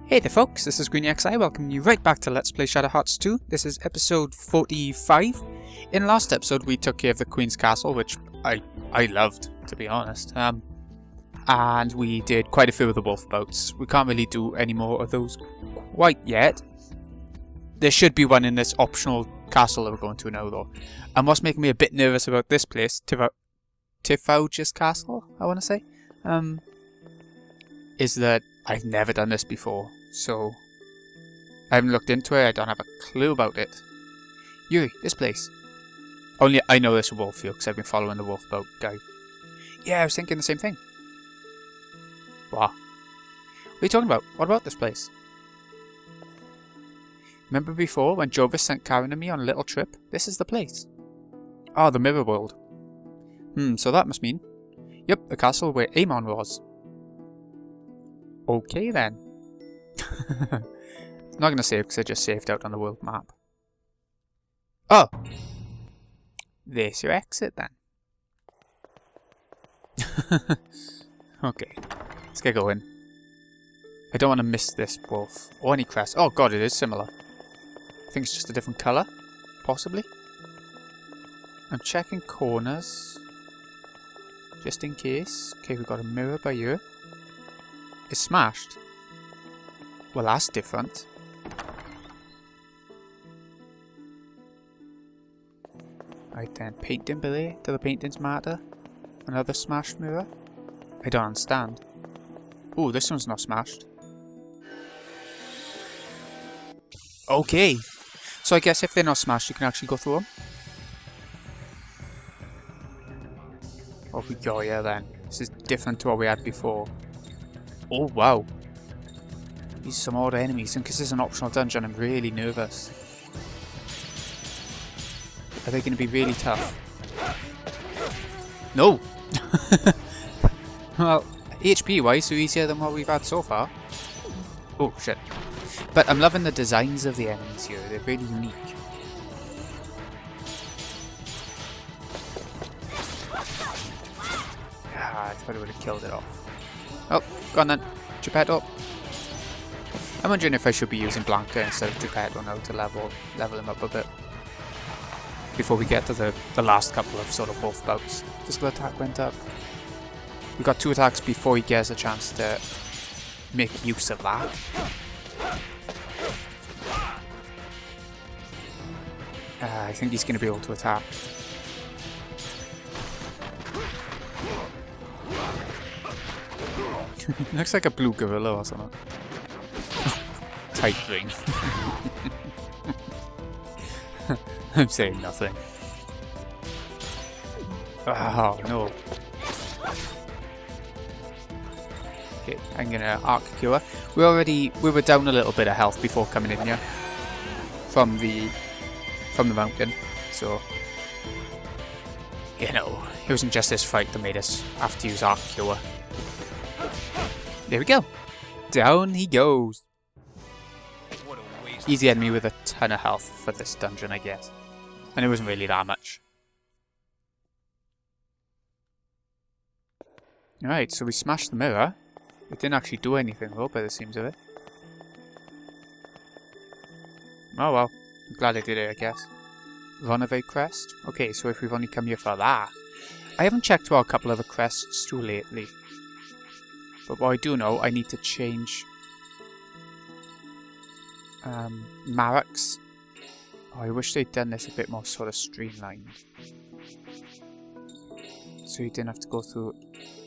Hey there folks, this is GreenXI, welcoming you right back to Let's Play Shadow Hearts 2. This is episode 45. In the last episode we took care of the Queen's Castle, which I loved, to be honest. And we did quite a few of the wolf boats. We can't really do any more of those quite yet. There should be one in this optional castle that we're going to now though. And what's making me a bit nervous about this place, Tiffauges Castle, I want to say, is that I've never done this before. So, I haven't looked into it, I don't have a clue about it. Yuri, this place. Only I know this wolf field because I've been following the wolf boat guy. Yeah, I was thinking the same thing. What? What are you talking about? What about this place? Remember before when Jovis sent Karen and me on a little trip? This is the place. Ah, the mirror world. So that must mean... Yep, the castle where Iman was. Okay then. I'm not going to save because I just saved out on the world map. Oh! There's your exit then. Okay, let's get going. I don't want to miss this wolf. Or any crest. Oh god, it is similar. I think it's just a different colour. Possibly. I'm checking corners. Just in case. Okay, we've got a mirror by here. It's smashed. Well, that's different. Right then, painting Billy. Do the paintings matter? Another smashed mirror? I don't understand. Oh, this one's not smashed. Okay. So I guess if they're not smashed, you can actually go through them. What we got here then? This is different to what we had before. Oh wow. These are some odd enemies, and because this is an optional dungeon, I'm really nervous. Are they going to be really tough? No! Well, HP wise, so easier than what we've had so far. Oh shit. But I'm loving the designs of the enemies here, they're really unique. Ah, I thought I would have killed it off. Oh, go on then. Geppetto. I'm wondering if I should be using Blanca instead of Geppetto now to level him up a bit. Before we get to the last couple of sort of wolf bouts. Physical attack went up. We got 2 attacks before he gets a chance to make use of that. I think he's going to be able to attack. Looks like a blue gorilla or something. Tight ring. I'm saying nothing. Oh no. Okay, I'm gonna arc cure. We were down a little bit of health before coming in here. From the mountain. So you know, it wasn't just this fight that made us have to use arc cure. There we go. Down he goes. Easy enemy with a ton of health for this dungeon, I guess. And it wasn't really that much. Alright, so we smashed the mirror. It didn't actually do anything though, by the seems of it. Oh well. I'm glad I did it, I guess. Runaway crest? Okay, so if we've only come here for that. I haven't checked out a couple of the crests too lately. But what I do know, I need to change Mareks. Oh, I wish they'd done this a bit more sort of streamlined. So you didn't have to go through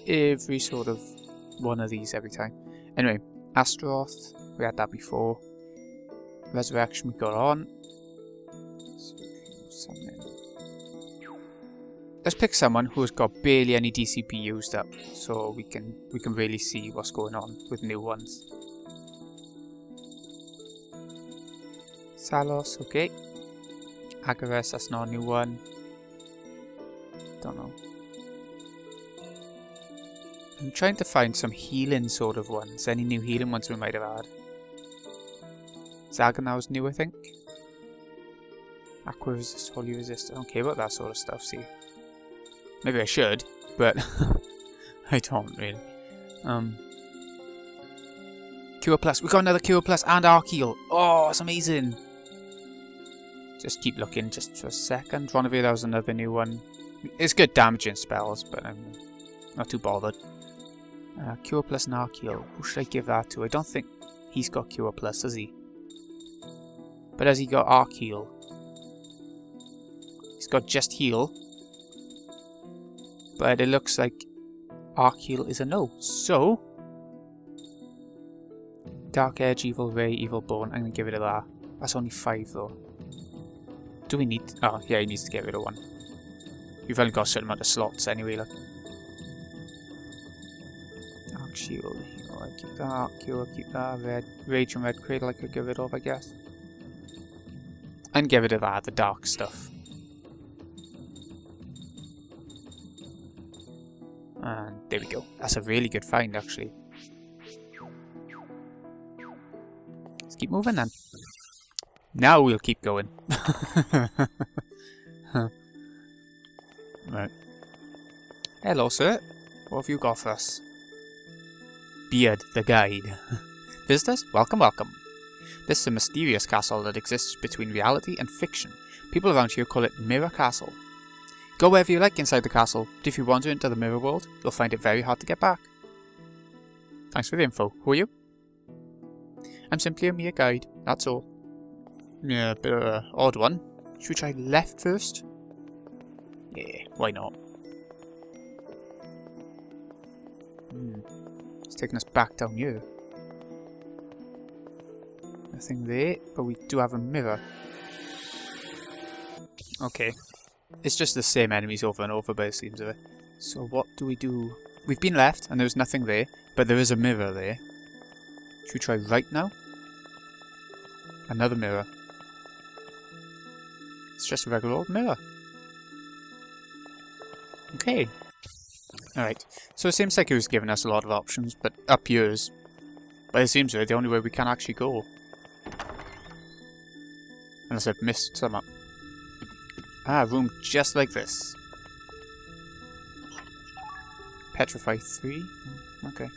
every sort of one of these every time. Anyway, Astaroth, we had that before. Resurrection we got on. Let's pick someone who's got barely any DCP used up, so we can really see what's going on with new ones. Salos, okay. Agares, that's not a new one. Don't know. I'm trying to find some healing sort of ones. Any new healing ones we might have had. Zaganow's new, I think. Aqua resist, holy resist. I don't care about that sort of stuff, see. Maybe I should, but I don't really. Cure Plus. We got another Cure Plus and Arc Heal. Oh, it's amazing. Just keep looking just for a second. Rendezvous, that was another new one. It's good damaging spells, but I'm not too bothered. Cure Plus and Arc Heal. Who should I give that to? I don't think he's got Cure Plus, has he? But has he got Arc Heal? He's got just Heal. But it looks like Arc Heal is a no. So, Dark Edge, Evil Ray, Evil Bone. I'm going to give it a that. That's only 5 though. Do we need... Oh, yeah, he needs to get rid of 1. You've only got a certain amount of slots anyway, look. Dark Shield. Oh, I keep that. Cure, keep that. Red. Rage and Red Cradle I could get rid of, I guess. And get rid of that, the dark stuff. And there we go. That's a really good find, actually. Let's keep moving then. Now we'll keep going. Right. Hello, sir. What have you got for us? Beard, the guide. Visitors, welcome, welcome. This is a mysterious castle that exists between reality and fiction. People around here call it Mirror Castle. Go wherever you like inside the castle, but if you wander into the mirror world, you'll find it very hard to get back. Thanks for the info. Who are you? I'm simply a mere guide, that's all. Yeah, a bit of an odd one. Should we try left first? Yeah, why not? It's taking us back down here. Nothing there, but we do have a mirror. Okay. It's just the same enemies over and over by the seems of it. So what do we do? We've been left, and there's nothing there, but there is a mirror there. Should we try right now? Another mirror. It's just a regular old mirror. Okay. Alright, so it seems like he was giving us a lot of options, but up yours. But it seems like the only way we can actually go. Unless I've missed some up. Ah, a room just like this. Petrify 3? Okay.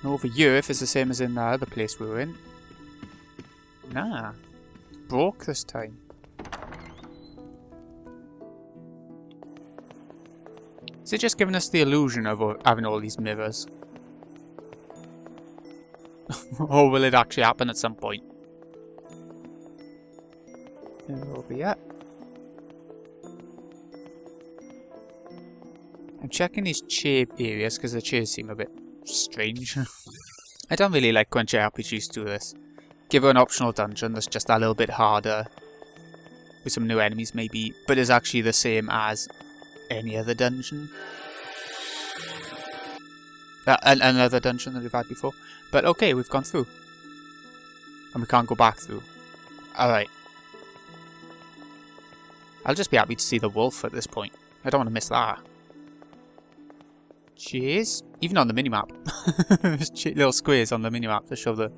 And over here, if it's the same as in the other place we were in. Nah. Broke this time. Is it just giving us the illusion of having all these mirrors? Or will it actually happen at some point? Over here. I'm checking these chair areas because the chairs seem a bit strange. I don't really like when JRPGs do this. Give her an optional dungeon that's just a little bit harder. With some new enemies maybe, but is actually the same as any other dungeon. Another dungeon that we've had before. But okay, we've gone through. And we can't go back through. Alright. I'll just be happy to see the wolf at this point. I don't want to miss that. Cheers. Even on the minimap. Little squares on the minimap to show that.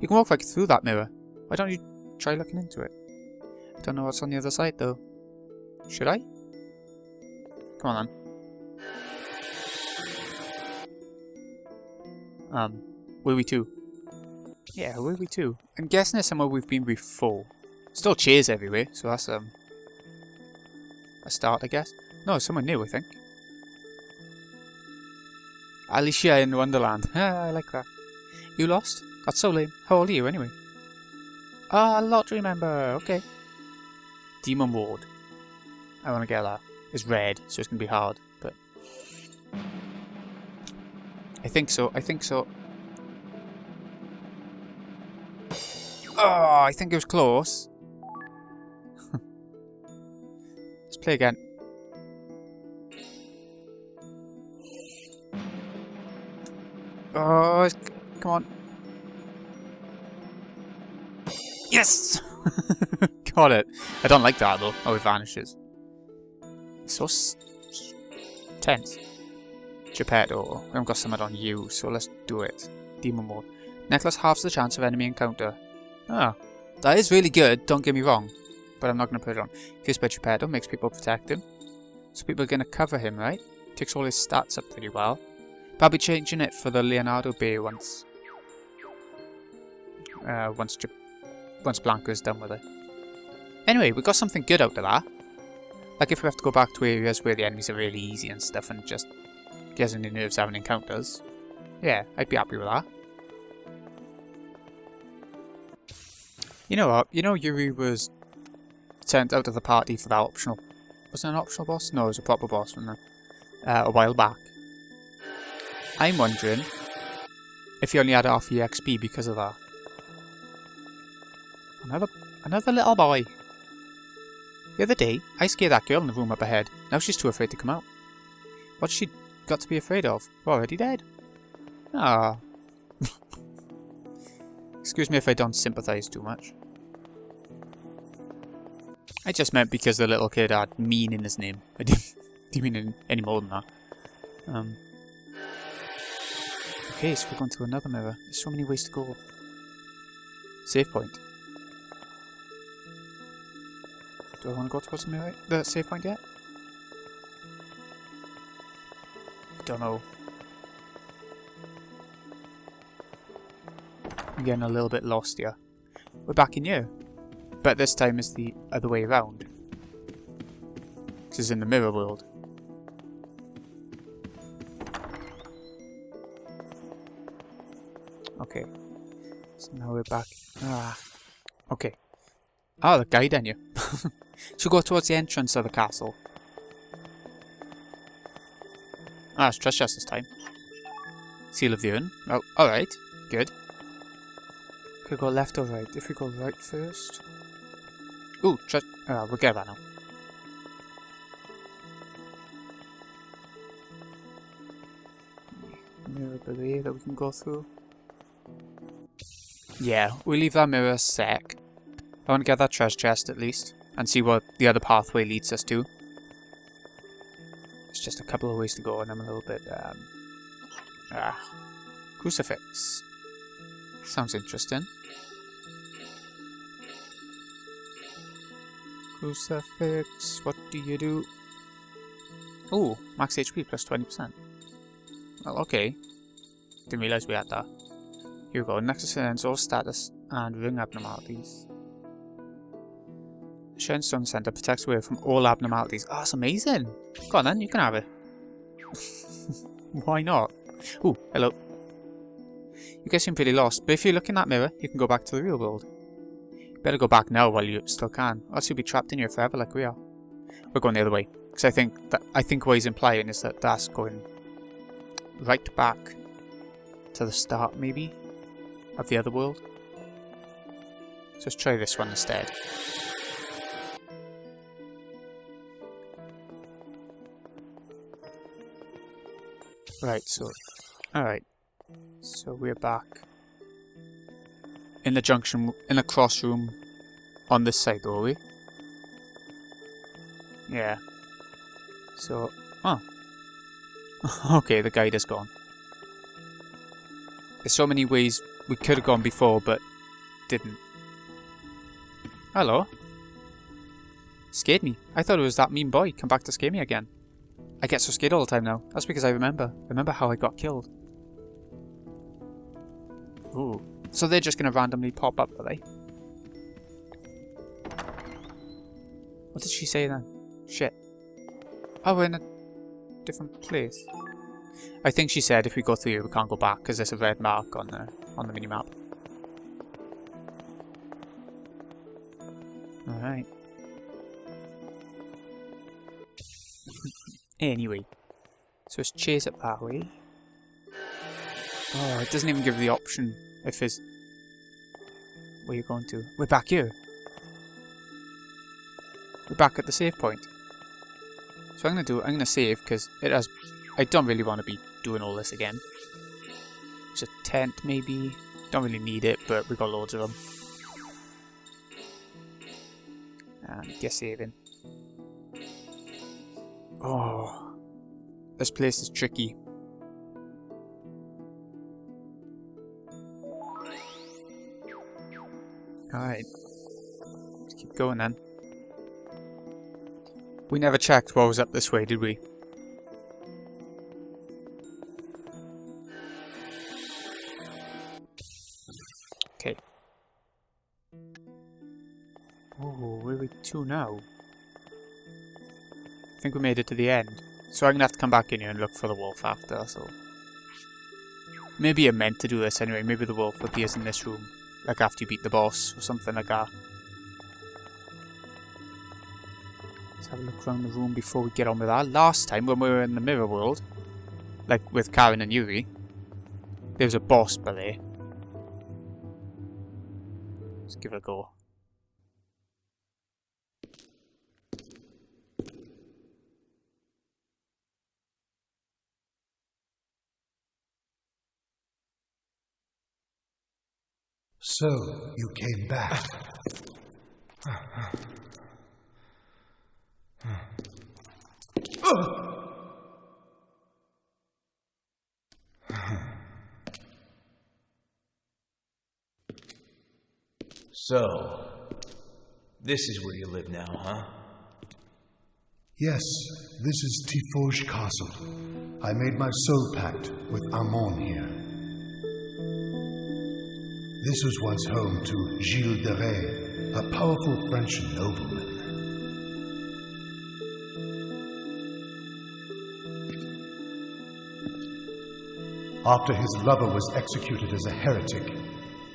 You can walk right through that mirror. Why don't you try looking into it? I don't know what's on the other side though. Should I? Come on then. Where we to? Yeah, where we to? I'm guessing it's somewhere we've been before. Still chairs everywhere, so that's a start, I guess. No, somewhere new, I think. Alicia in Wonderland. I like that. You lost? That's so lame. How old are you, anyway? Ah, lottery member. Okay. Demon Ward. I want to get that. It's red, so it's going to be hard, but... I think so. Oh, I think it was close. Let's play again. Oh, come on. Yes! Got it. I don't like that though. Oh, it vanishes. It's so tense. Geppetto. I haven't got something on you, so let's do it. Demon mode. Necklace halves the chance of enemy encounter. Ah, that is really good, don't get me wrong. But I'm not going to put it on. Kissed by Geppetto makes people protect him. So people are going to cover him, right? Takes all his stats up pretty well. Probably changing it for the Leonardo Bay once Blanca is done with it. Anyway, we got something good out of that. Like if we have to go back to areas where the enemies are really easy and stuff and just gets on your nerves having encounters. Yeah, I'd be happy with that. You know what? You know Yuri was sent out of the party for that optional... Was it an optional boss? No, it was a proper boss from a while back. I'm wondering if he only had half the XP because of that. Another little boy. The other day, I scared that girl in the room up ahead. Now she's too afraid to come out. What's she got to be afraid of? We're already dead. Ah. Excuse me if I don't sympathise too much. I just meant because the little kid had mean in his name. I didn't mean any more than that. Okay, so we're going to another mirror. There's so many ways to go. Save point. Do I want to go towards the save point yet? I don't know. I'm getting a little bit lost here. We're back in here. But this time it's the other way around. This is in the mirror world. Okay. So now we're back. Okay. Ah, the guide on you. Should go towards the entrance of the castle. Ah, it's treasure chest this time. Seal of the Urn. Oh, alright. Good. Could go left or right? If we go right first. Ooh, we'll get that now. Mirror below that we can go through. Yeah, we'll leave that mirror a sec. I want to get that treasure chest at least, and see what the other pathway leads us to. It's just a couple of ways to go, and I'm a little bit, Crucifix. Sounds interesting. Crucifix, what do you do? Ooh, max HP plus 20%. Well, okay. Didn't realise we had that. Here we go, Nexus and all status and ring abnormalities. The Sharon Stone Center protects away from all abnormalities. Oh, that's amazing! Go on then, you can have it. Why not? Ooh, hello. You guys seem pretty lost, but if you look in that mirror, you can go back to the real world. You better go back now while you still can, or else you'll be trapped in here forever like we are. We're going the other way, because I think what he's implying is that that's going right back to the start, maybe, of the other world. So let's try this one instead. Right, so... Alright. So we're back in the junction, in the cross room on this side, are we? Yeah. So... Oh. Okay, the guide is gone. There's so many ways we could have gone before, but didn't. Hello. Scared me. I thought it was that mean boy come back to scare me again. I get so scared all the time now. That's because I remember how I got killed. Ooh. So they're just going to randomly pop up, are they? What did she say then? Shit. Oh, we're in a different place. I think she said if we go through here we can't go back because there's a red mark on the minimap. Alright. Anyway. So let's chase it that way. Oh, it doesn't even give the option if it's... Where are you going to? We're back here. We're back at the save point. So I'm going to save because it has... I don't really want to be doing all this again. It's a tent maybe. Don't really need it, but we've got loads of them. And get saving. Oh, this place is tricky. Alright. Let's keep going then. We never checked what was up this way, did we? to now? I think we made it to the end. So I'm gonna have to come back in here and look for the wolf after, so... Maybe you're meant to do this anyway. Maybe the wolf appears in this room. Like after you beat the boss, or something like that. Let's have a look around the room before we get on with that. Last time, when we were in the mirror world, like with Karen and Yuri, there was a boss by there. Let's give it a go. So, you came back. So, this is where you live now, huh? Yes, this is Tiffauges Castle. I made my soul pact with Iman here. This was once home to Gilles de Rais, a powerful French nobleman. After his lover was executed as a heretic,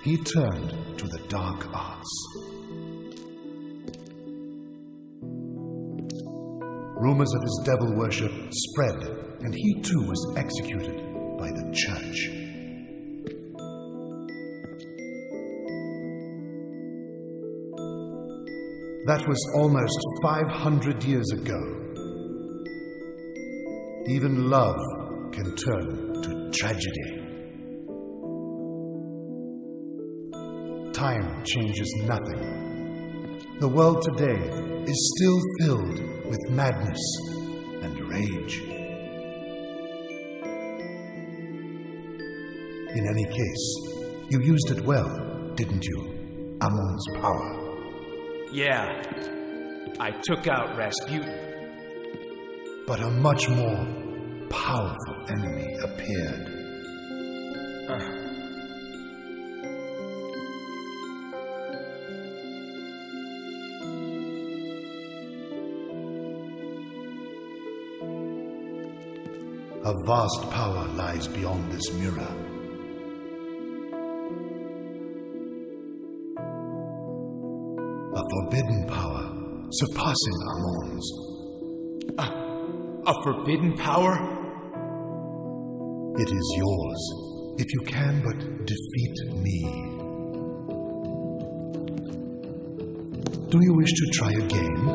he turned to the dark arts. Rumors of his devil worship spread, and he too was executed by the church. That was almost 500 years ago. Even love can turn to tragedy. Time changes nothing. The world today is still filled with madness and rage. In any case, you used it well, didn't you? Amon's power. Yeah, I took out Rasputin. But a much more powerful enemy appeared. A vast power lies beyond this mirror. A forbidden power, surpassing Amon's. A forbidden power? It is yours, if you can but defeat me. Do you wish to try again?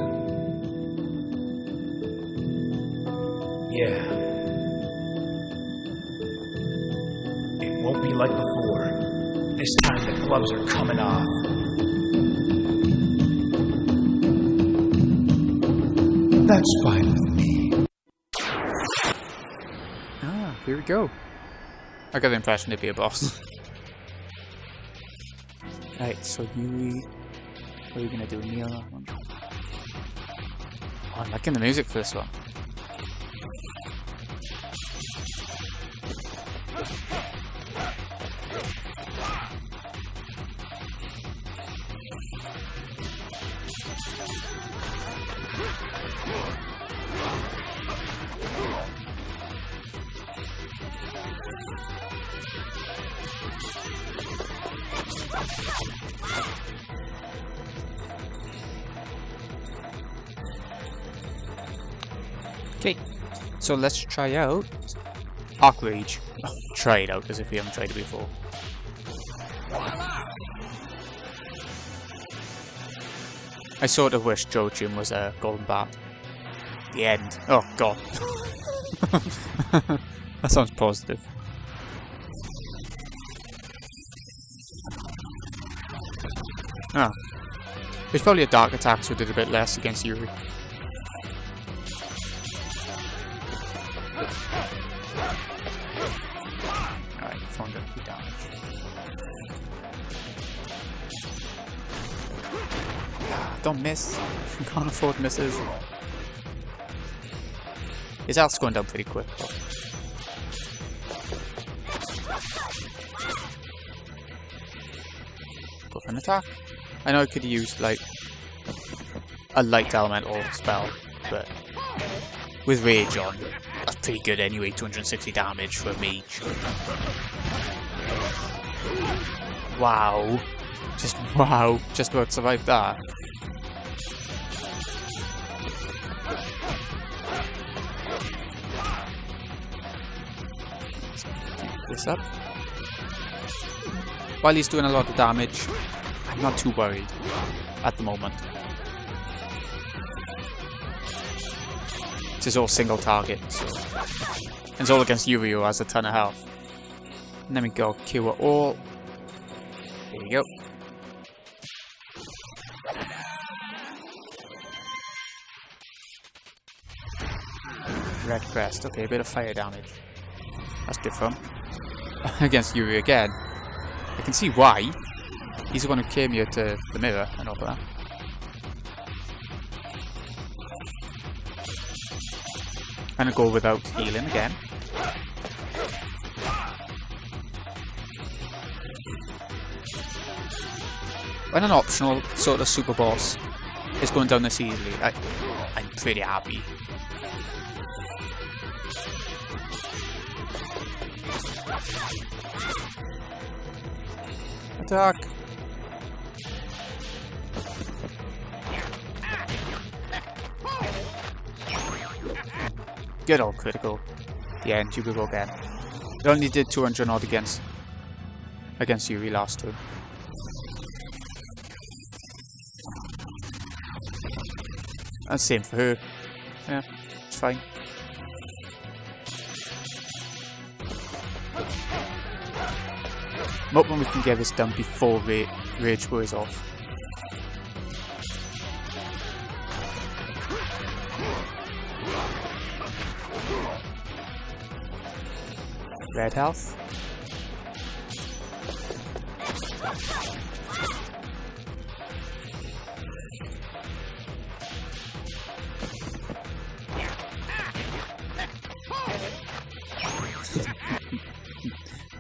Yeah. It won't be like before. This time the gloves are coming off. That's fine with me. Ah, here we go. I got the impression it'd be a boss. Right, so Yuri... What are you gonna do? Me on that one? Oh, I'm liking the music for this one. Okay, so let's try out Aquage. Oh, try it out as if we haven't tried it before. I sort of wish Joachim was a golden bat. The end. Oh god. That sounds positive. Ah. There's probably a dark attack, so we did a bit less against Yuri. Alright, 450 damage. Ah, don't miss. Can't afford misses. His health's going down pretty quick. Go for an attack. I know I could use like a light elemental spell, but with Rage on, that's pretty good anyway, 260 damage for a mage. Wow. Wow, just about survived that. Let's keep this up. While he's doing a lot of damage, I'm not too worried at the moment. This is all single target, so. And it's all against Yuri, who has a ton of health. And then we go cure all. There you go. Red crest, okay, a bit of fire damage. That's different. Against Yuri again. I can see why. He's the one who came here to the mirror and all that. And I go without healing again. When an optional sort of super boss is going down this easily, I'm pretty happy. Attack! Good old critical. The end, you will go again. It only did 200 odd against Yuri last turn. And same for her. Yeah, it's fine. I'm hoping we can get this done before Rage wears off. Red health.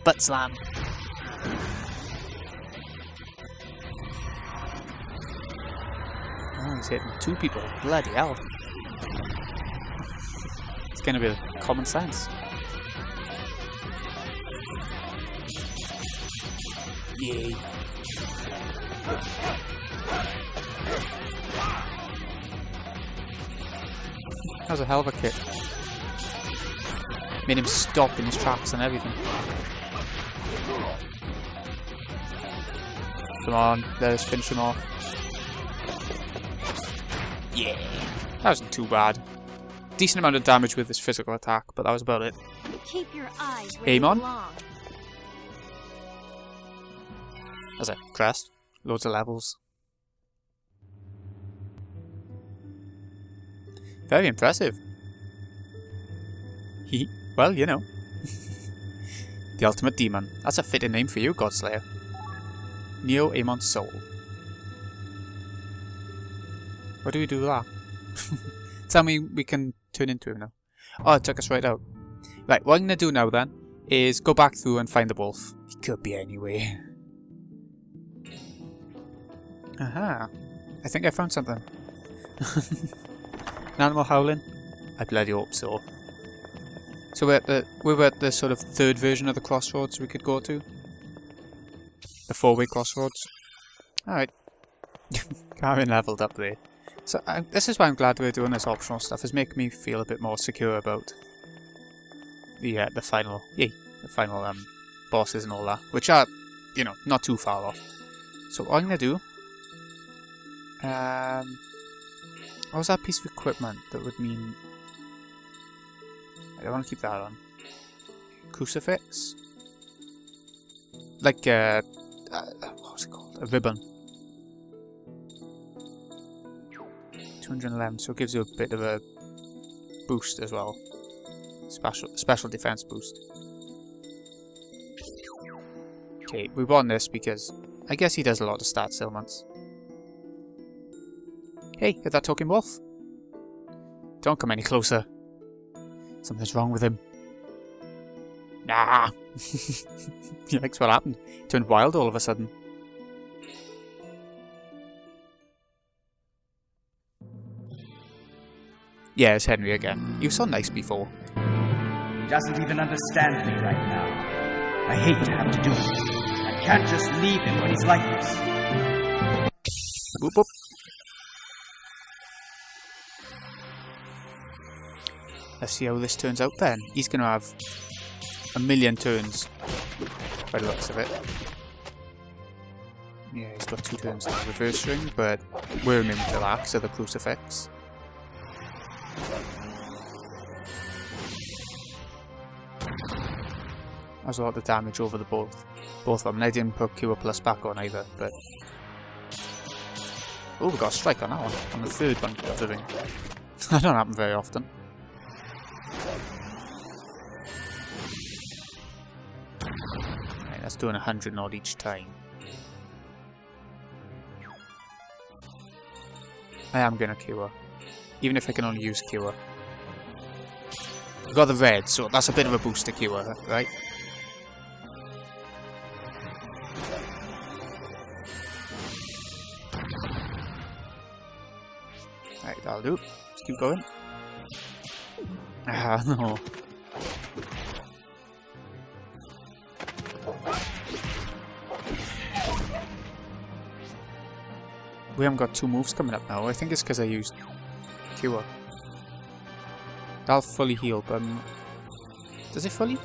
Butt slam. Oh, he's hitting 2 people. Bloody hell. It's gonna be common sense. Yay. That was a hell of a kick. Made him stop in his tracks and everything. Come on, let us finish him off. Yeah. That wasn't too bad. Decent amount of damage with this physical attack, but that was about it. Keep your eyes Iman. long. That's a crest. Loads of levels. Very impressive. Well, you know. The ultimate demon. That's a fitting name for you, Godslayer. Neo Iman Soul. What do we do with that? Tell me we can turn into him now. Oh, it took us right out. Right, what I'm going to do now then is go back through and find the wolf. He could be anywhere. Aha. I think I found something. An animal howling? I bloody hope so. So we're at the sort of third version of the crossroads we could go to. The 4-way crossroads. Alright. Karen leveled up there. So this is why I'm glad we're doing this optional stuff. It's making me feel a bit more secure about the final bosses and all that, which are, you know, not too far off. So what I'm gonna do. What was that piece of equipment that would mean? I don't want to keep that on. Crucifix? Like what was it called? A ribbon. 211, so it gives you a bit of a boost as well. Special defense boost. Okay, we want this because I guess he does a lot of stats ailments. Hey, is that talking wolf? Don't come any closer. Something's wrong with him. Nah. Yikes, what happened? He turned wild all of a sudden. Yeah, it's Henry again. You were so nice before. He doesn't even understand me right now. I hate to have to do it. I can't just leave him when he's like this. Boop boop. Let's see how this turns out then. He's going to have a million turns by the looks of it. Yeah, he's got 2 turns to reverse ring, but we're immune to that because of the crucifix. That was a lot of damage over the both of them. And I didn't put Cure Plus back on either, but... Oh, we got a strike on that one, on the third one of the ring. That don't happen very often. Right, that's doing 100 odd each time. I am gonna Cure, even if I can only use Cure. We've got the red, so that's a bit of a boost to Cure, right? Right, that'll do. Let's keep going. Ah, no. We haven't got 2 moves coming up now. I think it's because I used Cure. That'll fully heal, but... does it fully?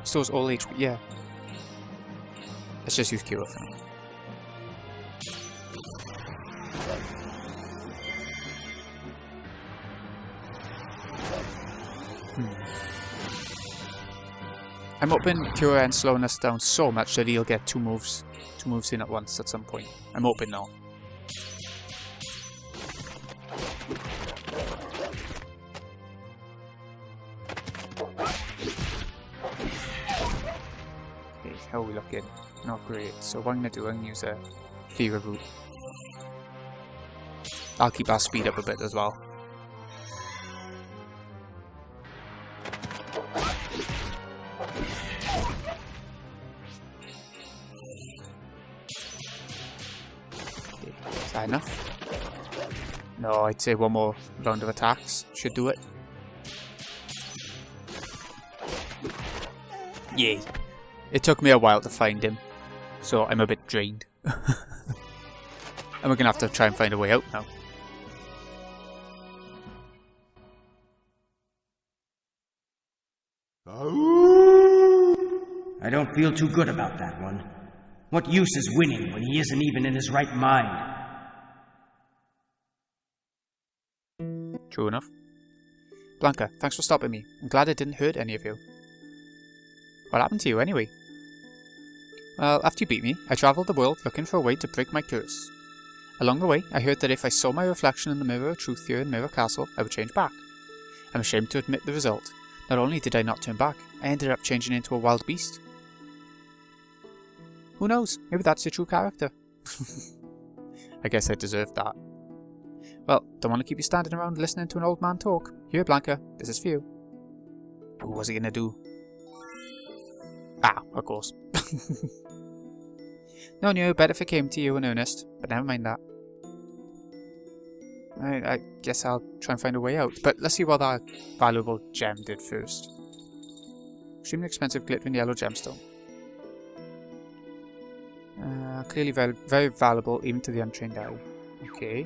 Stores all HP, yeah. Let's just use Cure for now. I'm hoping Cure ends slowing us down so much that he'll get 2 moves in at once at some point. I'm hoping not. Okay, how are we looking? Not great. So what I'm going to do, I'm going to use a Fever Root. I'll keep our speed up a bit as well. Is that enough? No, I'd say 1 more round of attacks should do it. Yay! It took me a while to find him, so I'm a bit drained. And we're gonna have to try and find a way out now. I don't feel too good about that one. What use is winning when he isn't even in his right mind? True enough. Blanca, thanks for stopping me. I'm glad I didn't hurt any of you. What happened to you anyway? Well, after you beat me, I travelled the world looking for a way to break my curse. Along the way, I heard that if I saw my reflection in the Mirror of Truth here in Mirror Castle, I would change back. I'm ashamed to admit the result. Not only did I not turn back, I ended up changing into a wild beast. Who knows? Maybe that's your true character. I guess I deserved that. Well, don't want to keep you standing around listening to an old man talk. Here, Blanca, this is for you. What was he gonna do? Ah, of course. No, better if it came to you in earnest, but never mind that. I guess I'll try and find a way out, but let's see what that valuable gem did first. Extremely expensive glittering yellow gemstone. Clearly very valuable even to the untrained eye. Okay.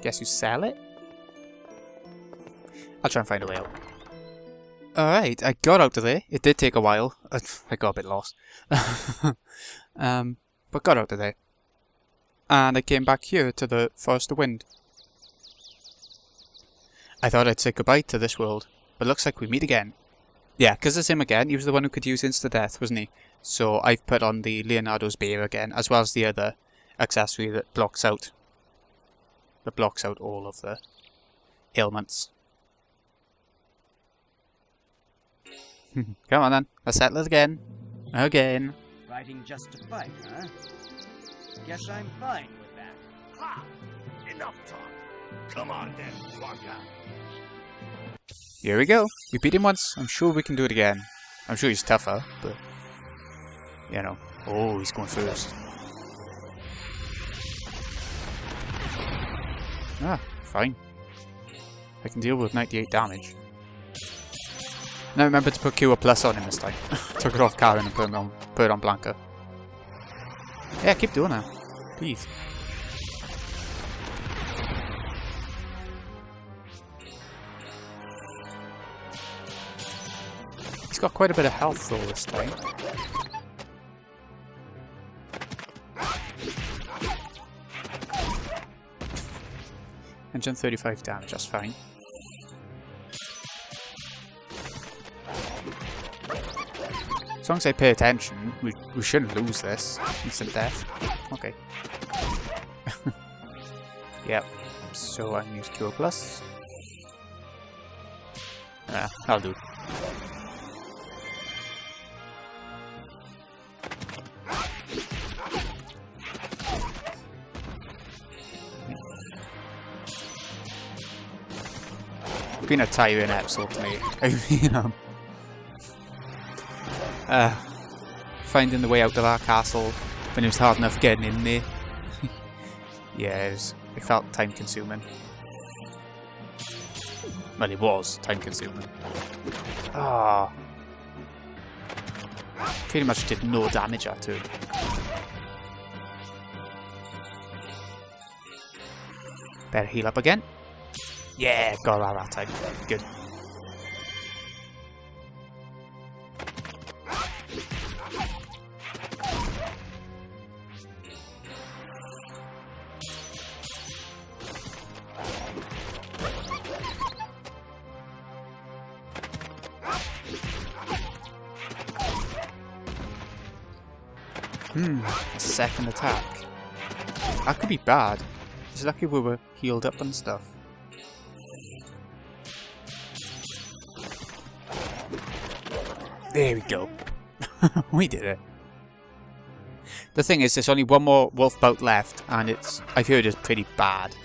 Guess you sell it? I'll try and find a way out. Alright, I got out of there. It did take a while. I got a bit lost. But got out of there. And I came back here to the Forest of Wind. I thought I'd say goodbye to this world, but looks like we meet again. Yeah, because it's him again. He was the one who could use insta-death, wasn't he? So I've put on the Leonardo's Bear again, as well as the other accessory that blocks out all of the ailments. Come on then, let's settle it again. Again. Fighting just to fight, huh? Guess I'm fine with that. Ha! Enough talk. Come on then, Blanca. Here we go. We beat him once. I'm sure we can do it again. I'm sure he's tougher, but... you know. Oh, he's going first. Ah, fine. I can deal with 98 damage. Now remember to put Cure Plus on him this time. Took it off Karen and put it on Blanca. Yeah, keep doing that. Please. He's got quite a bit of health though this time. 135 damage, that's fine. As long as I pay attention, we shouldn't lose this. Instant death. Okay. Yep. So I can use Cure Plus. I'll do. It's been a tiring episode to me. I mean, finding the way out of our castle when it was hard enough getting in there. Yeah, it felt time consuming. Well, it was time consuming. Ah. Pretty much did no damage at it. Better heal up again. Yeah, got that time. Good. A second attack. That could be bad. It's lucky we were healed up and stuff. There we go. We did it. The thing is, there's only one more wolf bout left, and I've heard it's pretty bad.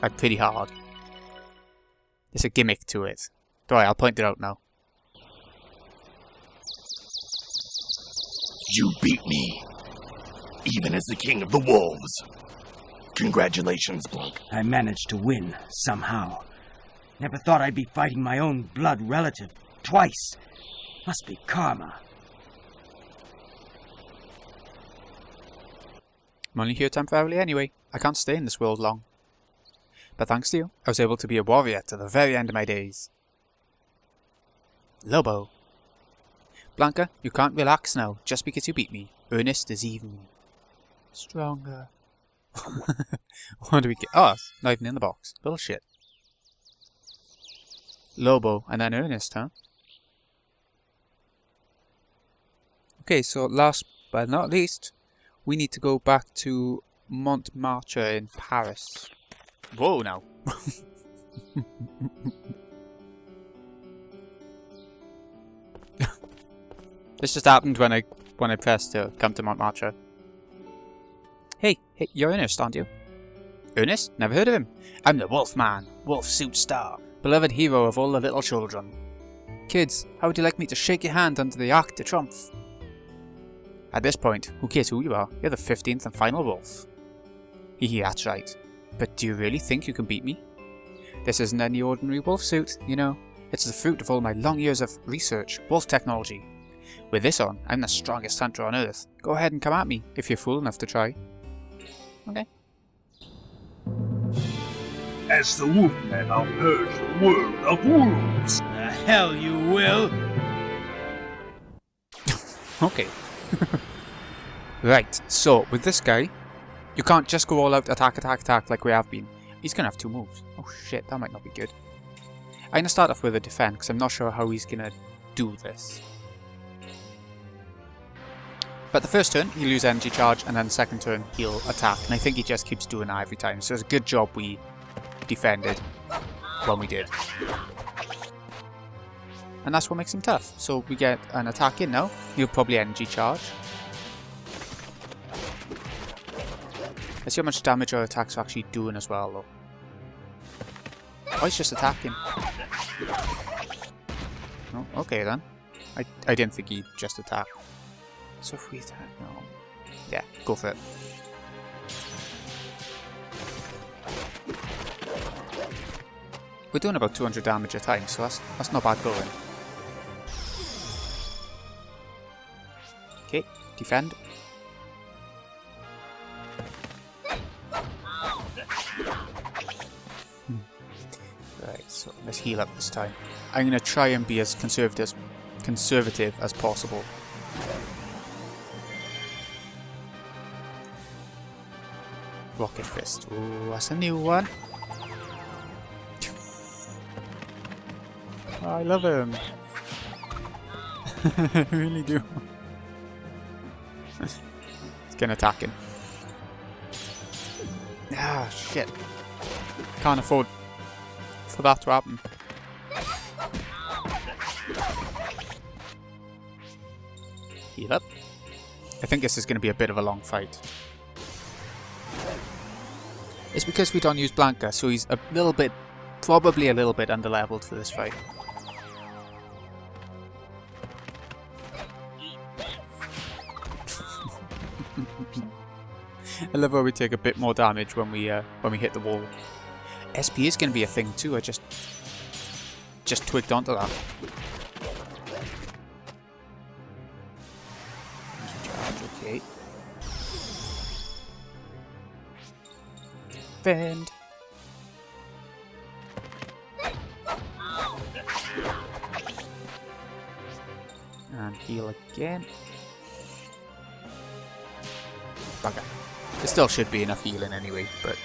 Like, pretty hard. There's a gimmick to it. Alright, I'll point it out now. You beat me, even as the king of the wolves. Congratulations, Blanca. I managed to win, somehow. Never thought I'd be fighting my own blood relative twice. Must be karma. I'm only here temporarily anyway. I can't stay in this world long. But thanks to you, I was able to be a warrior to the very end of my days. Lobo. Blanca, you can't relax now, just because you beat me. Ernest is even stronger. What do we get? Oh, it's not even in the box. Bullshit. Lobo, and then Ernest, huh? Okay, so last but not least, we need to go back to Montmartre in Paris. Whoa, now. This just happened when I pressed to come to Montmartre. Hey, you're Ernest, aren't you? Ernest? Never heard of him. I'm the Wolf Man, Wolf Suit Star, beloved hero of all the little children. Kids, how would you like me to shake your hand under the Arc de Triomphe? At this point, who cares who you are? You're the 15th and final wolf. Hehe, that's right. But do you really think you can beat me? This isn't any ordinary wolf suit, you know. It's the fruit of all my long years of research, wolf technology. With this on, I'm the strongest hunter on Earth. Go ahead and come at me, if you're fool enough to try. Okay. As the Wolfman, I'll purge the world of wolves. The hell you will! Okay. Right, so with this guy, you can't just go all out attack like we have been. He's gonna have two moves. Oh shit, that might not be good. I'm gonna start off with a defend, because I'm not sure how he's gonna do this. But the first turn, he'll use energy charge, and then the second turn, he'll attack. And I think he just keeps doing that every time. So it's a good job we defended when we did. And that's what makes him tough. So we get an attack in now. He'll probably energy charge. Let's see how much damage our attacks are actually doing as well, though. Oh, he's just attacking. Oh, okay then. I didn't think he'd just attack. So if we attack, no. Yeah, go for it. We're doing about 200 damage a time, so that's not bad going. Okay, defend. Right, so let's heal up this time. I'm gonna try and be as conservative as possible. Rocket Fist. Ooh, that's a new one. Oh, I love him. I really do. He's gonna attack him. Ah, shit. Can't afford for that to happen. Heal up. I think this is going to be a bit of a long fight. It's because we don't use Blanca, so he's a little bit, probably a little bit underleveled for this fight. I love how we take a bit more damage when we hit the wall. SP is going to be a thing too. I just twigged onto that. Charge, okay. Bend. And heal again. Bugger. There still should be enough healing anyway, but...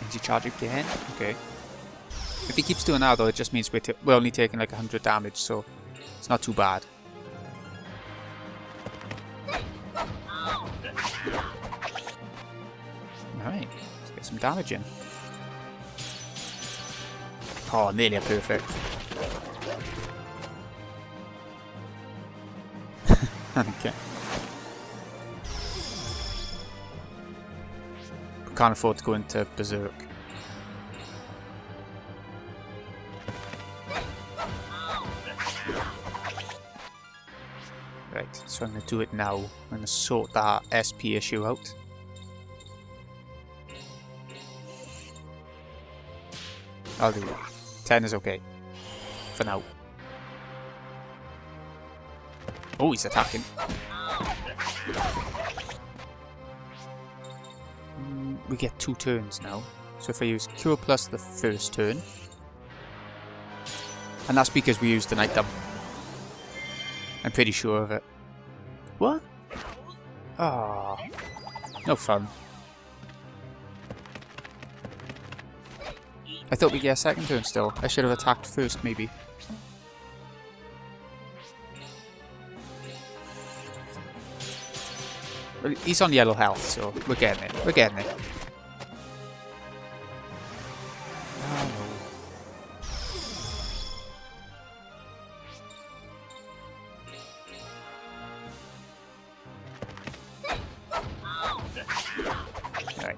Energy charge again? Okay. If he keeps doing that though, it just means we're only taking like 100 damage, so it's not too bad. Alright, let's get some damage in. Oh, nearly a perfect. Okay. We can't afford to go into Berserk. Right, so I'm going to do it now. I'm going to sort that SP issue out. I'll do it. 10 is okay. For now. Oh, he's attacking. We get 2 turns now. So if I use Cure Plus the first turn. And that's because we used an item. I'm pretty sure of it. What? Ah, no fun. I thought we'd get a second turn still. I should have attacked first, maybe. Well, he's on yellow health, so we're getting it. We're getting it. Oh, no. Right.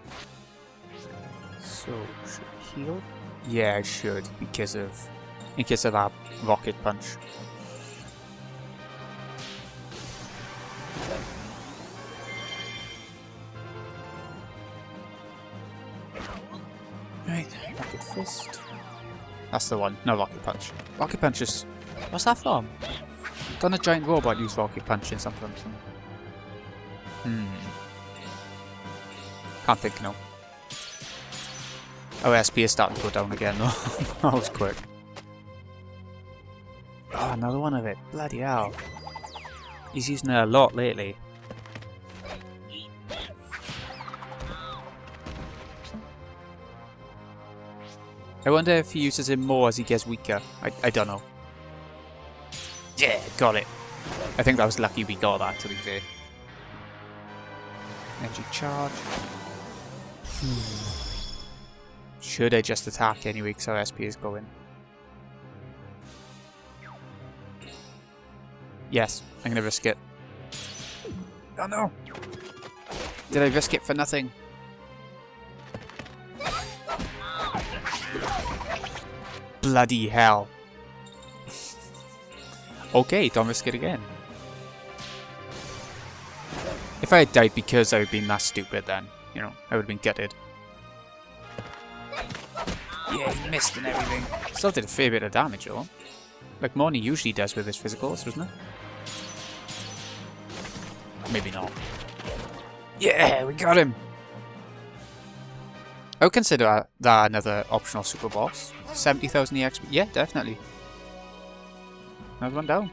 So, should I heal? Yeah, I should, in case of that rocket punch. Right, rocket fist. That's the one, no rocket punch. Rocket punch is... what's that from? Don't a giant robot use rocket punch in something? Can't think, no. Oh, SP is starting to go down again though. That was quick. Oh, another one of it. Bloody hell. He's using it a lot lately. I wonder if he uses it more as he gets weaker. I don't know. Yeah, got it. I think that was lucky we got that, to be fair. Energy charge. Should I just attack anyway because our SP is going? Yes, I'm gonna risk it. Oh no! Did I risk it for nothing? Bloody hell. Okay, don't risk it again. If I had died because I had been that stupid then, you know, I would have been gutted. Yeah, he missed and everything. Still did a fair bit of damage though. Like more than he usually does with his physicals, wasn't it? Maybe not. Yeah, we got him! I would consider that another optional super boss. 70,000 EXP. Yeah, definitely. Another one down.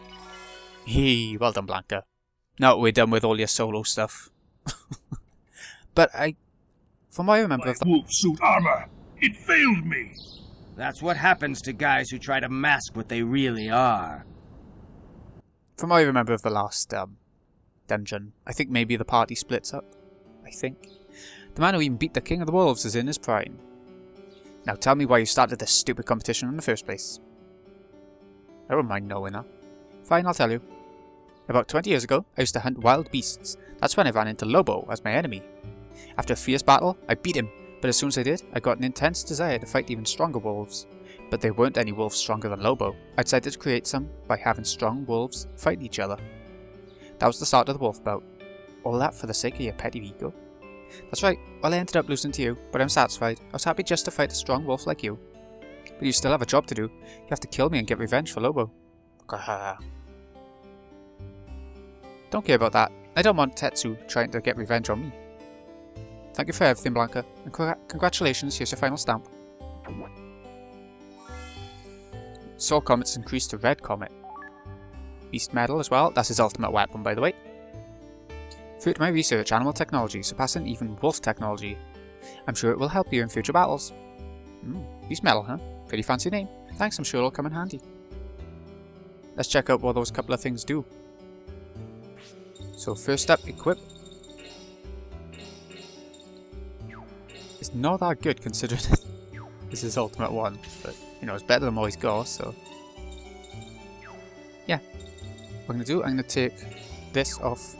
Hey, well done, Blanca. Now we're done with all your solo stuff. But from what I remember of the wolf suit armor, it failed me. That's what happens to guys who try to mask what they really are. From what I remember of the last dungeon, I think maybe the party splits up. I think. The man who even beat the King of the Wolves is in his prime. Now tell me why you started this stupid competition in the first place. I don't mind knowing that. Fine, I'll tell you. About 20 years ago, I used to hunt wild beasts. That's when I ran into Lobo as my enemy. After a fierce battle, I beat him, but as soon as I did, I got an intense desire to fight even stronger wolves. But there weren't any wolves stronger than Lobo. I decided to create some by having strong wolves fight each other. That was the start of the wolf bout. All that for the sake of your petty ego? That's right, well I ended up losing to you, but I'm satisfied. I was happy just to fight a strong wolf like you. But you still have a job to do. You have to kill me and get revenge for Lobo. Don't care about that. I don't want Tetsu trying to get revenge on me. Thank you for everything, Blanca, and congratulations, here's your final stamp. Soul Comet's increased to Red Comet. Beast Medal as well, that's his ultimate weapon by the way. Through my research, animal technology surpassing even wolf technology. I'm sure it will help you in future battles. Beast Medal, huh? Pretty fancy name. Thanks, I'm sure it'll come in handy. Let's check out what those couple of things do. So first up, equip. It's not that good considering it's his ultimate one, but you know, it's better than what he's got, so. Yeah. What I'm gonna do, I'm gonna take this off.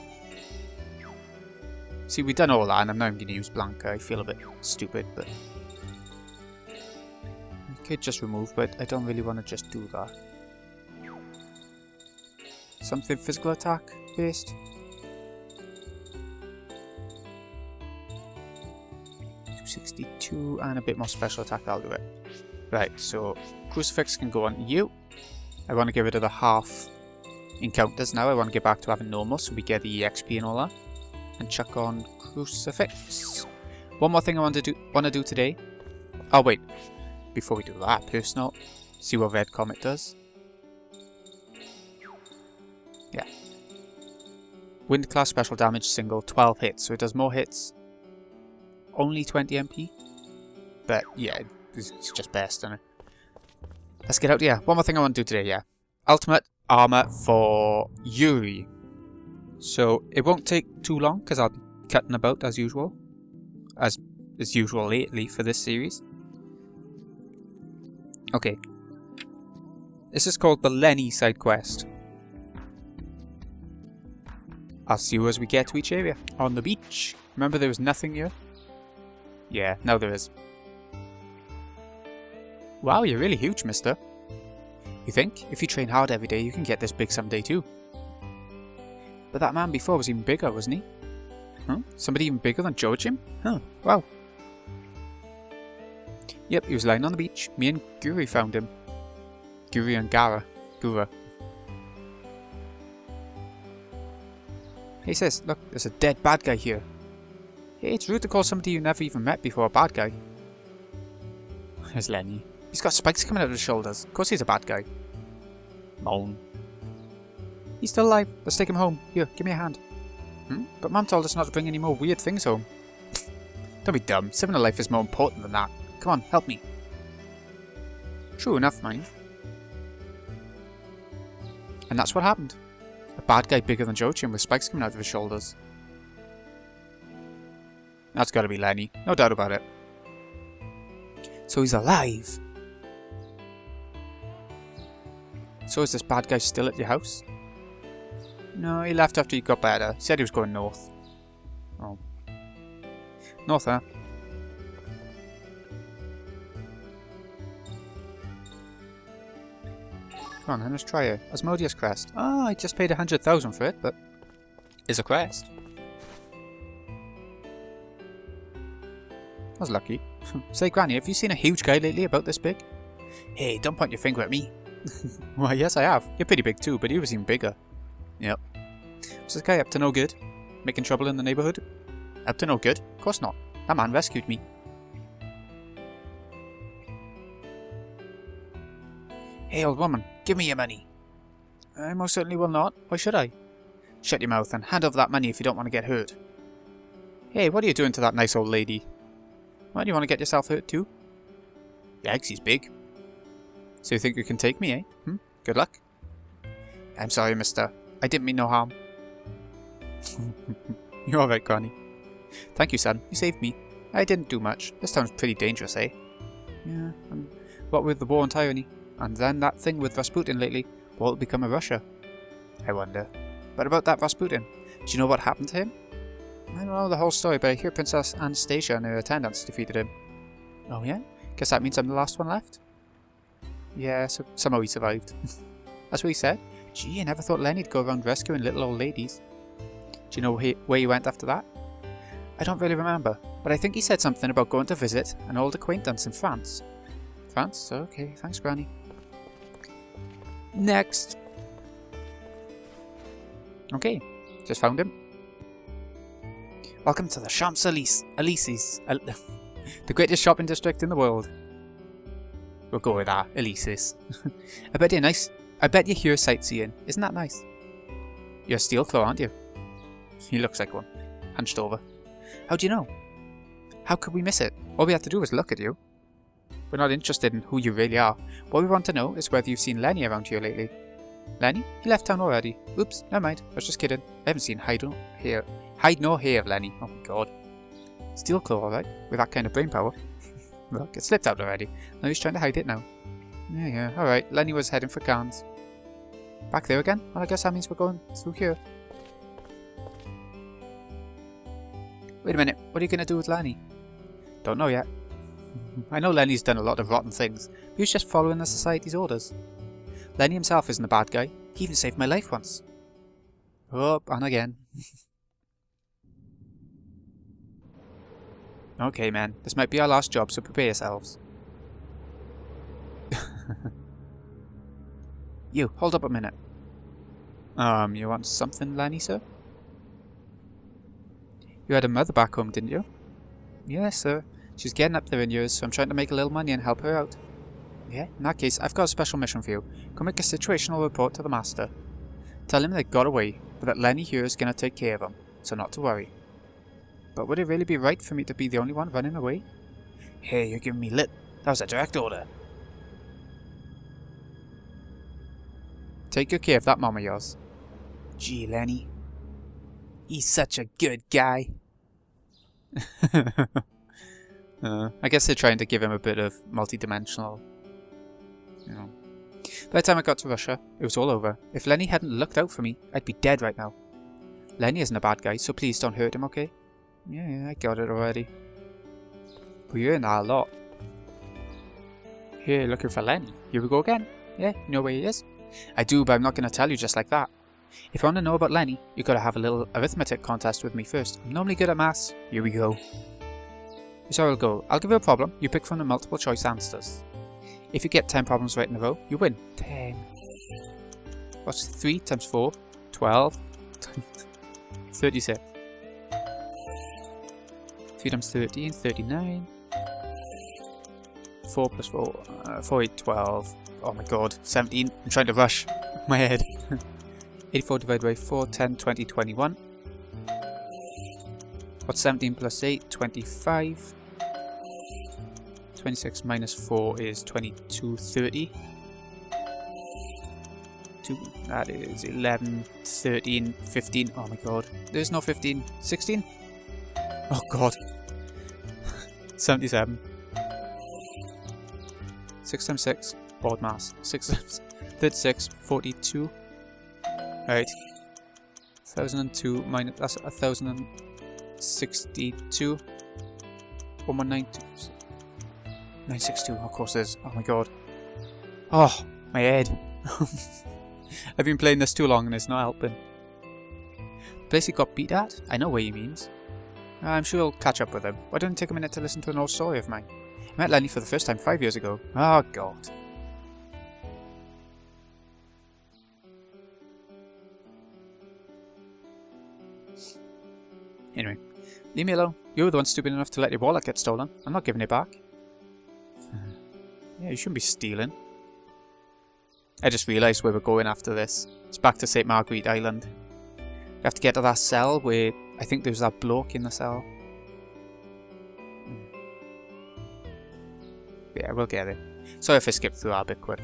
See, we've done all that and I'm not even gonna use Blanca. I feel a bit stupid, but I could just remove, but I don't really want to just do that. Something physical attack based. 262 and a bit more special attack, I'll do it. Right, so Crucifix can go on you. I want to get rid of the half encounters now. I want to get back to having normal so we get the EXP and all that. And chuck on Crucifix. One more thing I want to do today. Oh wait, before we do that, personal. See what Red Comet does. Yeah. Wind class special damage single 12 hits, so it does more hits. Only 20 MP. But yeah, it's just best, isn't it? Let's get out here. One more thing I want to do today, yeah. Ultimate armor for Yuri. So it won't take too long because I'll be cutting about as usual. As usual lately for this series. Okay. This is called the Lenny Sidequest. I'll see you as we get to each area. On the beach. Remember there was nothing here? Yeah, now there is. Wow, you're really huge, mister. You think? If you train hard every day, you can get this big someday too. But that man before was even bigger, wasn't he? Huh? Somebody even bigger than Joachim? Huh, wow. Yep, he was lying on the beach. Me and Guri found him. Guri and Gura. Hey sis, look, there's a dead bad guy here. Hey, it's rude to call somebody you never even met before a bad guy. There's Lenny. He's got spikes coming out of his shoulders. Of course he's a bad guy. Moan. He's still alive. Let's take him home. Here, give me a hand. But Mum told us not to bring any more weird things home. Don't be dumb. Saving a life is more important than that. Come on, help me. True enough, mind. And that's what happened. A bad guy bigger than Joachim with spikes coming out of his shoulders. That's gotta be Lenny. No doubt about it. So he's alive. So is this bad guy still at your house? No, he left after he got better. He said he was going north. Oh. North, huh? Come on, then, let's try it. Asmodeus crest. Ah, I just paid 100,000 for it, but it's a crest. I was lucky. Say, Granny, have you seen a huge guy lately about this big? Hey, don't point your finger at me. Why, yes I have. You're pretty big too, but he was even bigger. Yep. Was this guy up to no good? Making trouble in the neighbourhood? Up to no good? Of course not. That man rescued me. Hey, old woman, give me your money. I most certainly will not. Why should I? Shut your mouth and hand over that money if you don't want to get hurt. Hey, what are you doing to that nice old lady? Why do you want to get yourself hurt too? Yikes, he's big. So you think you can take me, eh? Good luck. I'm sorry, mister. I didn't mean no harm. You're alright, Granny. Thank you, son. You saved me. I didn't do much. This town's pretty dangerous, eh? Yeah, and what with the war and tyranny, and then that thing with Rasputin lately, what will become of Russia? I wonder. But about that Rasputin, do you know what happened to him? I don't know the whole story, but I hear Princess Anastasia and her attendants defeated him. Oh yeah? Guess that means I'm the last one left? Yeah, so somehow he survived. That's what he said. Gee, I never thought Lenny'd go around rescuing little old ladies. Do you know where he went after that? I don't really remember, but I think he said something about going to visit an old acquaintance in France. France? Okay, thanks, Granny. Next! Okay, just found him. Welcome to the Champs-Élysées. The greatest shopping district in the world. We'll go with that, Elysis. I bet you're here sightseeing. Isn't that nice? You're a steel claw, aren't you? He looks like one. Hunched over. How do you know? How could we miss it? All we have to do is look at you. We're not interested in who you really are. What we want to know is whether you've seen Lenny around here lately. Lenny? He left town already. Oops, never mind. I was just kidding. I haven't seen hide nor hair of Lenny. Oh my god. Steel claw, alright? With that kind of brain power. Look, it slipped out already. Now he's trying to hide it now. Yeah, alright. Lenny was heading for Cannes. Back there again? Well, I guess that means we're going through here. Wait a minute. What are you going to do with Lenny? Don't know yet. I know Lenny's done a lot of rotten things, but he was just following the Society's orders. Lenny himself isn't a bad guy. He even saved my life once. Oh, and again. Okay, man. This might be our last job, so prepare yourselves. You, hold up a minute. You want something, Lenny, sir? You had a mother back home, didn't you? Yes, sir. She's getting up there in years, so I'm trying to make a little money and help her out. Yeah, in that case, I've got a special mission for you. Go make a situational report to the Master. Tell him they got away, but that Lenny here is going to take care of them, so not to worry. But would it really be right for me to be the only one running away? Hey, you're giving me lip. That was a direct order. Take good care of that mom of yours. Gee, Lenny. He's such a good guy. I guess they're trying to give him a bit of multi-dimensional, you know. By the time I got to Russia, it was all over. If Lenny hadn't looked out for me, I'd be dead right now. Lenny isn't a bad guy, so please don't hurt him, okay? Yeah, I got it already. But you're in that a lot. Here, looking for Lenny. Here we go again. Yeah, you know where he is? I do, but I'm not going to tell you just like that. If you want to know about Lenny, you got to have a little arithmetic contest with me first. I'm normally good at maths. Here we go. Here's how it'll go. I'll give you a problem. You pick from the multiple choice answers. If you get 10 problems right in a row, you win. 10. What's 3 times 4? 12. 36. 3 times 13, 39. 4 plus 4, 4, 8, 12. Oh my god, 17. I'm trying to rush my head. 84 divided by 4, 10, 20, 21. What's 17 plus 8? 25. 26 minus 4 is 22, 30. 2, that is 11, 13, 15. Oh my god, there's no 15. 16? Oh god. 77. 6 times 6, board mass. 6 times 36, 42. Right. 1002 minus, that's 1062. 1192. 962, of course there's. Oh my god. Oh, my head. I've been playing this too long and it's not helping. The place he got beat at? I know what he means. I'm sure you'll catch up with him. Why don't you take a minute to listen to an old story of mine? I met Lenny for the first time 5 years ago. Oh god. Anyway, leave me alone. You were the one stupid enough to let your wallet get stolen. I'm not giving it back. Yeah, you shouldn't be stealing. I just realised where we're going after this. It's back to St. Marguerite Island. We have to get to that cell where I think there's that bloke in the cell. Yeah, we'll get it. Sorry if I skipped through that a bit quick.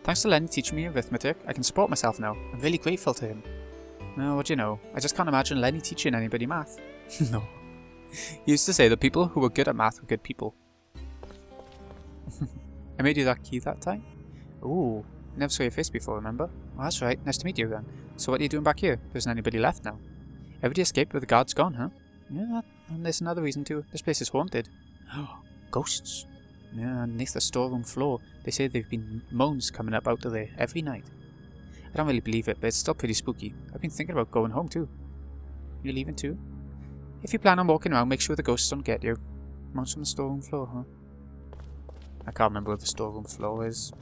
Thanks to Lenny teaching me arithmetic, I can support myself now. I'm really grateful to him. No, what do you know? I just can't imagine Lenny teaching anybody math. No. He used to say that people who were good at math were good people. I made you that key that time? Ooh, I never saw your face before, remember? Well, that's right, nice to meet you then. So what are you doing back here? There isn't anybody left now. Everybody escaped but the guard's gone, huh? Yeah, and there's another reason too. This place is haunted. Ghosts. Yeah, underneath the storeroom floor, they say there have been moans coming up out of there every night. I don't really believe it, but it's still pretty spooky. I've been thinking about going home too. You leaving too? If you plan on walking around, make sure the ghosts don't get you. Moans from the storeroom floor, huh? I can't remember where the storeroom floor is.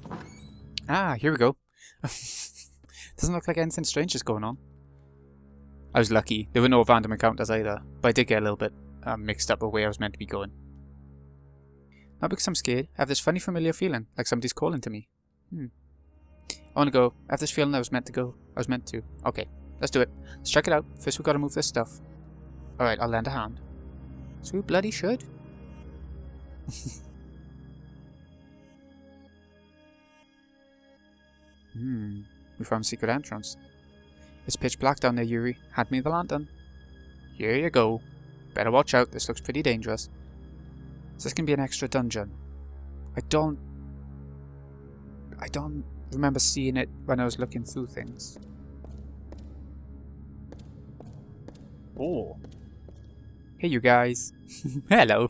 Ah, here we go. Doesn't look like anything strange is going on. I was lucky. There were no random encounters either, but I did get a little bit mixed up with where I was meant to be going. Not because I'm scared, I have this funny familiar feeling, like somebody's calling to me. I want to go. I have this feeling I was meant to go. I was meant to. Okay, let's do it. Let's check it out. First we've got to move this stuff. Alright, I'll lend a hand. So we bloody should. We found a secret entrance. It's pitch black down there, Yuri. Hand me the lantern. Here you go. Better watch out, this looks pretty dangerous. So this can be an extra dungeon. I don't remember seeing it when I was looking through things. Oh. Hey you guys. Hello.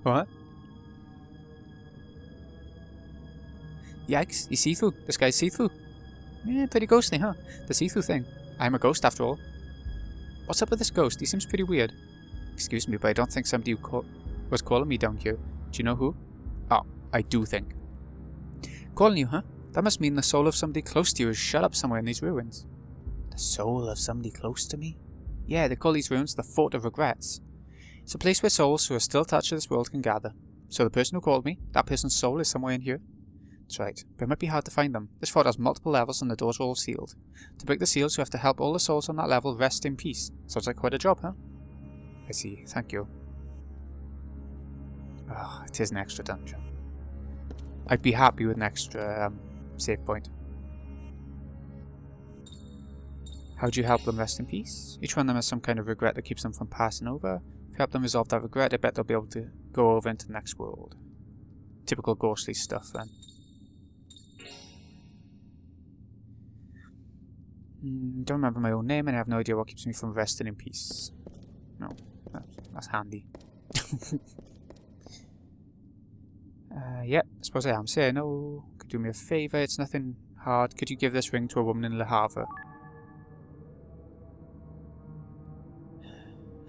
What? Yikes, you see-through? This guy's see-through. Yeah, pretty ghostly, huh? The see-through thing. I'm a ghost after all. What's up with this ghost? He seems pretty weird. Excuse me, but I don't think somebody was calling me down here. Do you know who? Oh, I do think. Calling you, huh? That must mean the soul of somebody close to you is shut up somewhere in these ruins. The soul of somebody close to me? Yeah, they call these ruins the Fort of Regrets. It's a place where souls who are still attached to this world can gather. So the person who called me, that person's soul is somewhere in here? That's right, but it might be hard to find them. This fort has multiple levels and the doors are all sealed. To break the seals, you have to help all the souls on that level rest in peace. Sounds like quite a job, huh? I see, thank you. Oh, it is an extra dungeon. I'd be happy with an extra save point. How do you help them rest in peace? Each one of them has some kind of regret that keeps them from passing over. If you help them resolve that regret, I bet they'll be able to go over into the next world. Typical ghostly stuff then. Don't remember my own name and I have no idea what keeps me from resting in peace. No, that's handy. Yep, I suppose I am. Say no. Could do me a favour, it's nothing hard. Could you give this ring to a woman in Le Havre?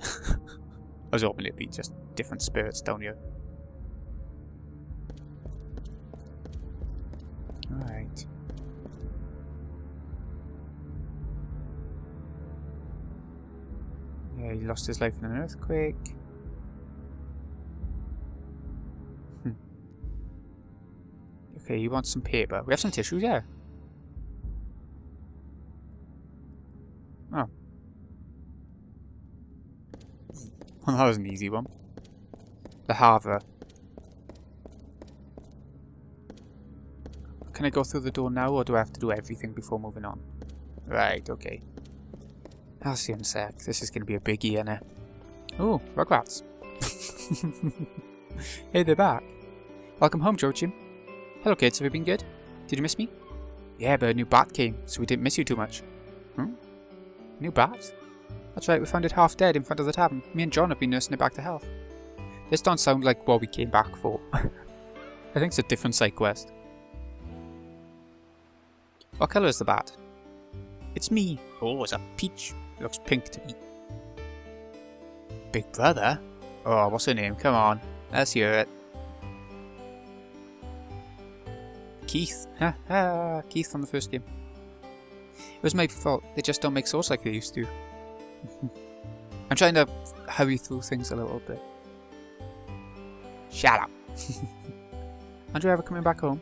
I was hoping it'd be just different spirits down here. Alright. Yeah, he lost his life in an earthquake. Okay, you want some paper. We have some tissues, yeah. Oh. Well, that was an easy one. Le Havre. Can I go through the door now, or do I have to do everything before moving on? Right, okay. I'll see you in a sec. This is going to be a biggie, innit? Oh, Rugrats. Hey, they're back. Welcome home, Joachim. Hello, kids. Have you been good? Did you miss me? Yeah, but a new bat came, so we didn't miss you too much. New bat? That's right, we found it half dead in front of the tavern. Me and John have been nursing it back to health. This don't sound like what we came back for. I think it's a different side quest. What colour is the bat? It's me. Oh, it's a peach. It looks pink to me. Big brother? Oh, what's her name? Come on. Let's hear it. Keith. Ha ha. Keith from the first game. It was my fault. They just don't make souls like they used to. I'm trying to hurry through things a little bit. Shut up. Aren't you ever coming back home?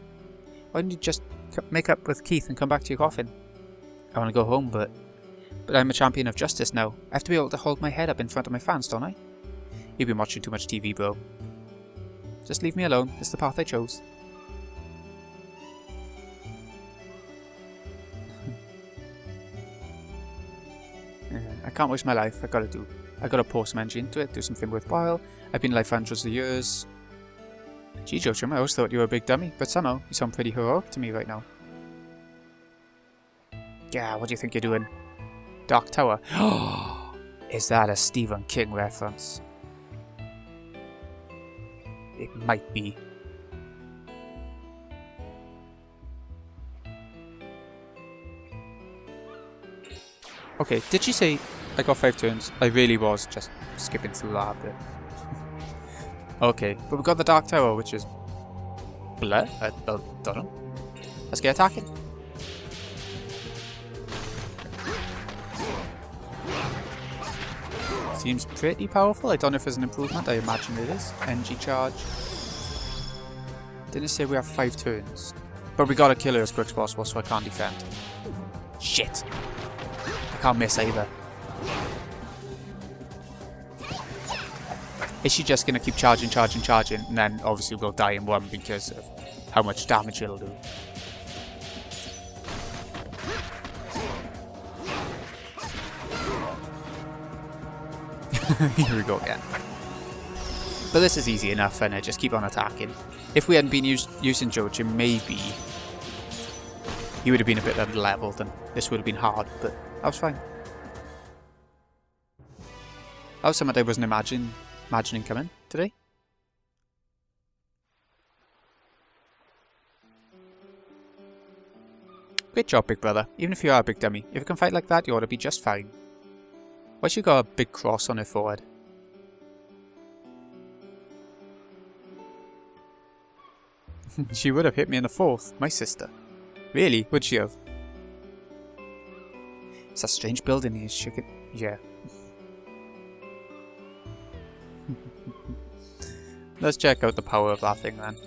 Why don't you just make up with Keith and come back to your coffin? I want to go home, but I'm a champion of justice now. I have to be able to hold my head up in front of my fans, don't I? You've been watching too much TV, bro. Just leave me alone. It's the path I chose. I can't waste my life. I gotta pour some energy into it, do something worthwhile. I've been alive for hundreds of years. Gee, Joachim, I always thought you were a big dummy, but somehow you sound pretty heroic to me right now. Yeah, what do you think you're doing? Dark Tower. Is that a Stephen King reference? It might be. Okay, did she say I got 5 turns? I really was just skipping through that bit. Okay, but we've got the Dark Tower, which is... Blah? I don't know. Let's get attacking. Seems pretty powerful. I don't know if there's an improvement. I imagine it is. Energy charge. Didn't say we have 5 turns. But we gotta kill her as quick as possible, so I can't defend. Shit. I can't miss either. Is she just gonna keep charging, and then obviously we'll die in one because of how much damage it'll do? Here we go again. But this is easy enough, and I just keep on attacking. If we hadn't been using Joachim, maybe he would have been a bit under-leveled, and this would have been hard, but that was fine. That was something I wasn't imagining coming today. Great job, big brother. Even if you are a big dummy, if you can fight like that, you ought to be just fine. Why she got a big cross on her forehead? She would have hit me in the 4th, my sister. Really? Would she have? It's a strange building here. She could... Yeah. Let's check out the power of that thing then.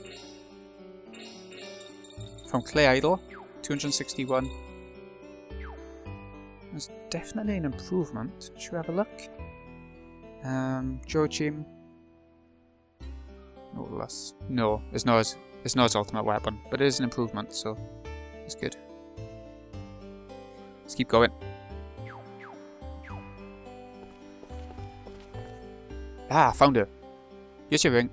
From Clay Idol, 261. There's definitely an improvement. Should we have a look? Joachim. No, it's not his ultimate weapon, but it is an improvement, so it's good. Let's keep going. Ah, found her. Here's your ring.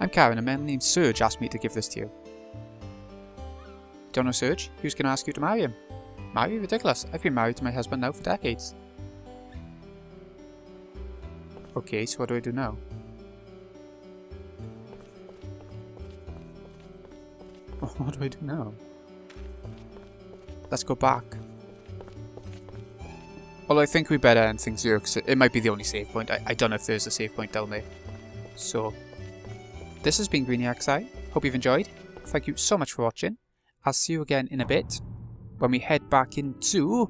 I'm Karen. A man named Serge asked me to give this to you. Don't know Serge? He was going to ask you to marry him. Marry? Ridiculous. I've been married to my husband now for decades. Okay, so what do I do now? What do I do now? Let's go back. Well, I think we better end things here, because it might be the only save point. I don't know if there's a save point down there. So, this has been Greeny XI. Hope you've enjoyed. Thank you so much for watching. I'll see you again in a bit, when we head back into...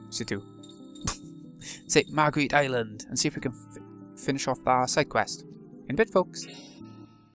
What's it do? Say Marguerite Island, and see if we can finish off our side quest. In a bit, folks.